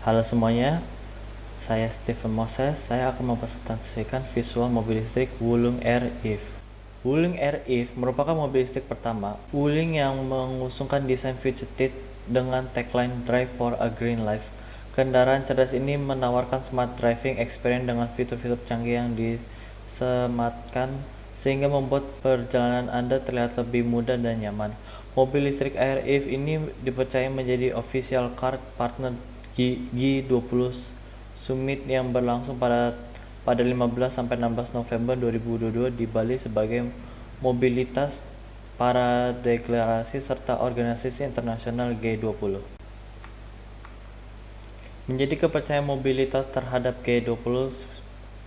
Halo semuanya, saya Stephen Moses. Saya akan mempresentasikan visual mobil listrik Wuling Air EV. Wuling Air EV merupakan mobil listrik pertama Wuling yang mengusungkan desain future dengan tagline Drive for a Green Life. Kendaraan cerdas ini menawarkan smart driving experience dengan fitur-fitur canggih yang disematkan sehingga membuat perjalanan Anda terlihat lebih mudah dan nyaman. Mobil listrik Air EV ini dipercaya menjadi official car partner G20 Summit yang berlangsung pada 15-16 November 2022 di Bali sebagai mobilitas para deklarasi serta organisasi internasional G20. Menjadi kepercayaan mobilitas terhadap G20,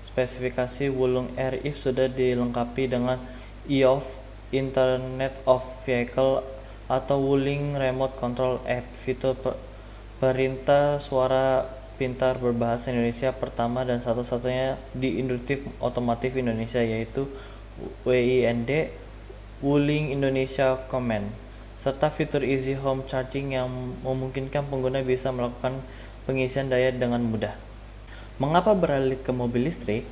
spesifikasi Wuling Air EV sudah dilengkapi dengan IOV Internet of Vehicle atau Wuling Remote Control App, fitur perintah suara pintar berbahasa Indonesia pertama dan satu-satunya di industri otomotif Indonesia, yaitu WIND, Wuling Indonesia Command, serta fitur Easy Home Charging yang memungkinkan pengguna bisa melakukan pengisian daya dengan mudah. Mengapa beralih ke mobil listrik?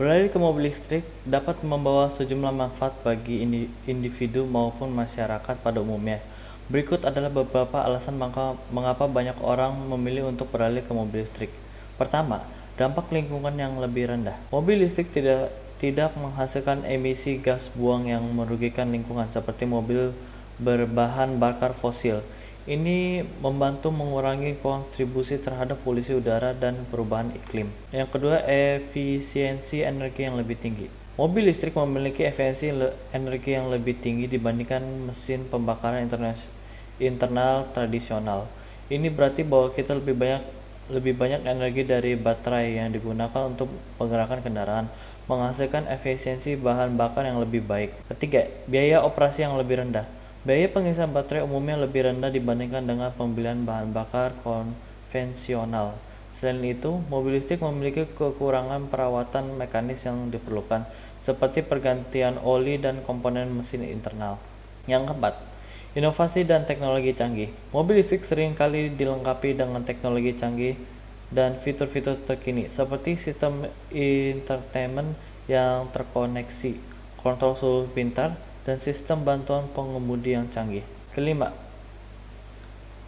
Beralih ke mobil listrik dapat membawa sejumlah manfaat bagi individu maupun masyarakat pada umumnya. Berikut adalah beberapa alasan mengapa banyak orang memilih untuk beralih ke mobil listrik. Pertama, dampak lingkungan yang lebih rendah. Mobil listrik tidak menghasilkan emisi gas buang yang merugikan lingkungan seperti mobil berbahan bakar fosil. Ini membantu mengurangi kontribusi terhadap polusi udara dan perubahan iklim. Yang kedua, efisiensi energi yang lebih tinggi. Mobil listrik memiliki efisiensi energi yang lebih tinggi dibandingkan mesin pembakaran internal tradisional. Ini berarti bahwa kita lebih banyak energi dari baterai yang digunakan untuk pergerakan kendaraan, menghasilkan efisiensi bahan bakar yang lebih baik. Ketiga, biaya operasi yang lebih rendah. Biaya pengisian baterai umumnya lebih rendah dibandingkan dengan pembelian bahan bakar konvensional. Selain itu, mobil listrik memiliki kekurangan perawatan mekanis yang diperlukan, seperti pergantian oli dan komponen mesin internal. Yang keempat, inovasi dan teknologi canggih. Mobil listrik seringkali dilengkapi dengan teknologi canggih dan fitur-fitur terkini, seperti sistem infotainment yang terkoneksi, kontrol suhu pintar, dan sistem bantuan pengemudi yang canggih. Kelima,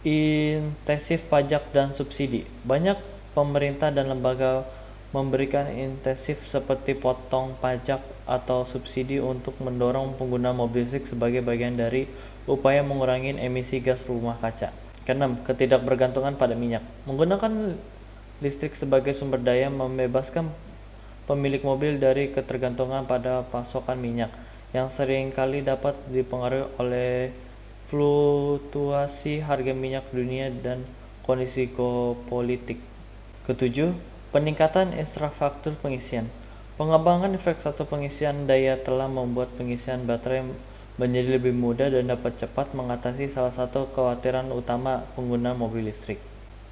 intensif pajak dan subsidi. Banyak pemerintah dan lembaga memberikan insentif seperti potong pajak atau subsidi untuk mendorong pengguna mobil listrik sebagai bagian dari upaya mengurangi emisi gas rumah kaca. Keenam, ketidakbergantungan pada minyak. Menggunakan listrik sebagai sumber daya membebaskan pemilik mobil dari ketergantungan pada pasokan minyak yang seringkali dapat dipengaruhi oleh fluktuasi harga minyak dunia dan kondisi geopolitik. Ketujuh, peningkatan infrastruktur pengisian. Pengembangan infrastruktur pengisian daya telah membuat pengisian baterai menjadi lebih mudah dan dapat cepat mengatasi salah satu kekhawatiran utama pengguna mobil listrik.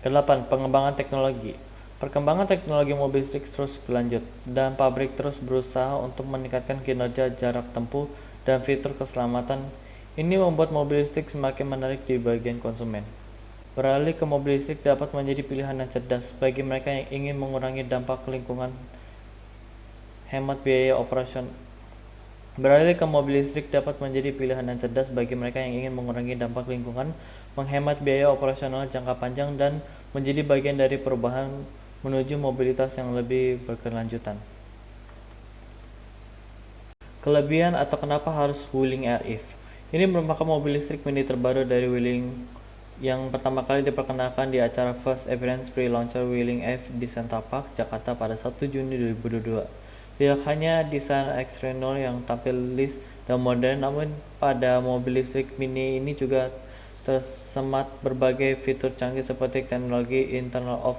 Kedelapan, pengembangan teknologi. Perkembangan teknologi mobil listrik terus berlanjut, dan pabrik terus berusaha untuk meningkatkan kinerja jarak tempuh dan fitur keselamatan. Ini membuat mobil listrik semakin menarik di bagian konsumen. Beralih ke mobil listrik dapat menjadi pilihan yang cerdas bagi mereka yang ingin mengurangi dampak lingkungan, hemat biaya operasional. Beralih ke mobil listrik dapat menjadi pilihan yang cerdas bagi mereka yang ingin mengurangi dampak lingkungan, menghemat biaya operasional jangka panjang, dan menjadi bagian dari perubahan menuju mobilitas yang lebih berkelanjutan. Kelebihan atau kenapa harus Wuling Air EV. Ini merupakan mobil listrik mini terbaru dari Wuling yang pertama kali diperkenalkan di acara First Appearance Pre-Launcher Wuling EV di Central Park, Jakarta pada 1 Juni 2022. Tidak hanya desain eksternal yang tampil lis dan modern, namun pada mobil listrik mini ini juga tersemat berbagai fitur canggih seperti teknologi Internal of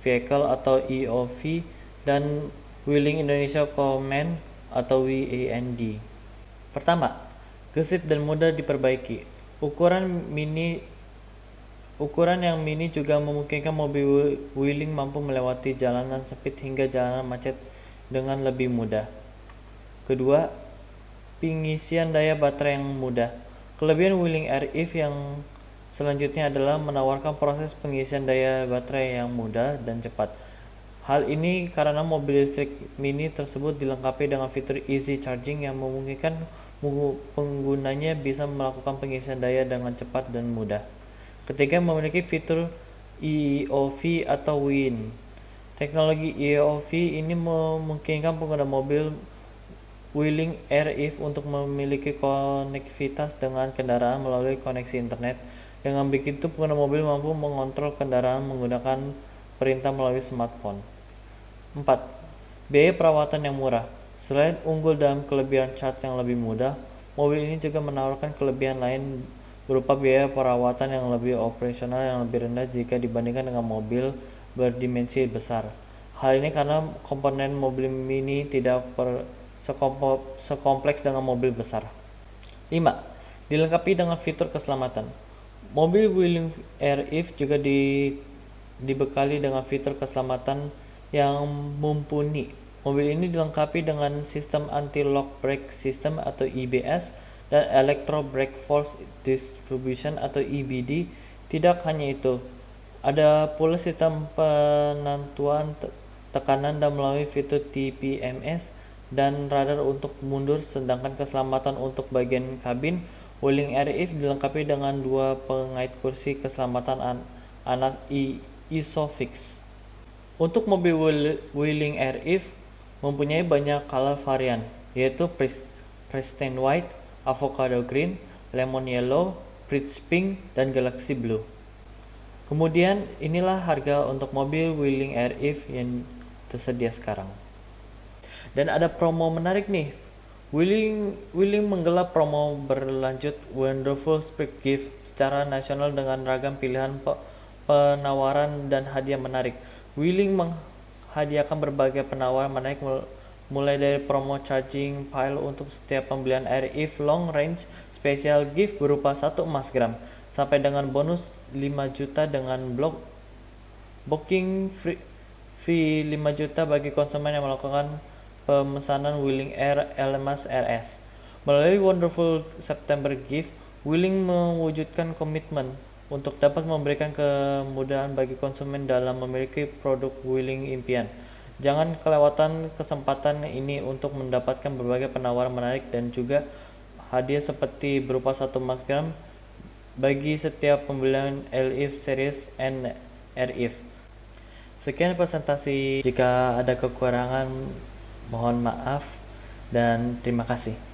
Vehicle atau EOV dan Wuling Indonesia Command atau WIND. Pertama, gesit dan mudah diperbaiki. Ukuran yang mini juga memungkinkan mobil Wuling mampu melewati jalanan sempit hingga jalanan macet dengan lebih mudah. Kedua, pengisian daya baterai yang mudah. Kelebihan Wuling Air EV yang selanjutnya adalah menawarkan proses pengisian daya baterai yang mudah dan cepat. Hal ini karena mobil listrik mini tersebut dilengkapi dengan fitur easy charging yang memungkinkan penggunanya bisa melakukan pengisian daya dengan cepat dan mudah. Ketiga, memiliki fitur EOV atau WIN. Teknologi EOV ini memungkinkan pengguna mobil Wheeling Air-EV untuk memiliki konektivitas dengan kendaraan melalui koneksi internet. Dengan begitu, pengguna mobil mampu mengontrol kendaraan menggunakan perintah melalui smartphone. 4. Biaya perawatan yang murah. Selain unggul dalam kelebihan charge yang lebih mudah, mobil ini juga menawarkan kelebihan lain berupa biaya perawatan yang lebih operasional yang lebih rendah jika dibandingkan dengan mobil berdimensi besar. Hal ini karena komponen mobil mini tidak sekompleks dengan mobil besar. 5. Dilengkapi dengan fitur keselamatan. Mobil Wheeling Air-EV juga dibekali dengan fitur keselamatan yang mumpuni. Mobil ini dilengkapi dengan sistem anti-lock brake system atau EBS dan Electro Brake Force Distribution atau EBD. Tidak hanya itu, ada pula sistem penentuan tekanan dan melalui fitur TPMS dan radar untuk mundur. Sedangkan keselamatan untuk bagian kabin, Wheeling Air-EV dilengkapi dengan 2 pengait kursi keselamatan anak ISOFIX. Untuk mobil Wheeling Air-EV mempunyai banyak color varian, yaitu Pristine White, Avocado Green, Lemon Yellow, Peach Pink, dan Galaxy Blue. Kemudian inilah harga untuk mobil Wheeling Air-EV yang tersedia sekarang. Dan ada promo menarik nih. Wheeling menggelar promo berlanjut Wonderful Spring Gift secara nasional dengan ragam pilihan penawaran dan hadiah menarik. Wheeling menghadiahkan berbagai penawaran menarik mulai dari promo charging pile untuk setiap pembelian Air-EV long range, special gift berupa 1 emas gram, sampai dengan bonus 5 juta dengan booking fee 5 juta bagi konsumen yang melakukan pemesanan Wheeling Air LMS RS. Melalui Wonderful September Gift, Wheeling mewujudkan komitmen untuk dapat memberikan kemudahan bagi konsumen dalam memiliki produk Wheeling impian. Jangan kelewatan kesempatan ini untuk mendapatkan berbagai penawaran menarik dan juga hadiah seperti berupa 1 emas gram bagi setiap pembelian L-EV Series and R-EV. Sekian presentasi, jika ada kekurangan mohon maaf dan terima kasih.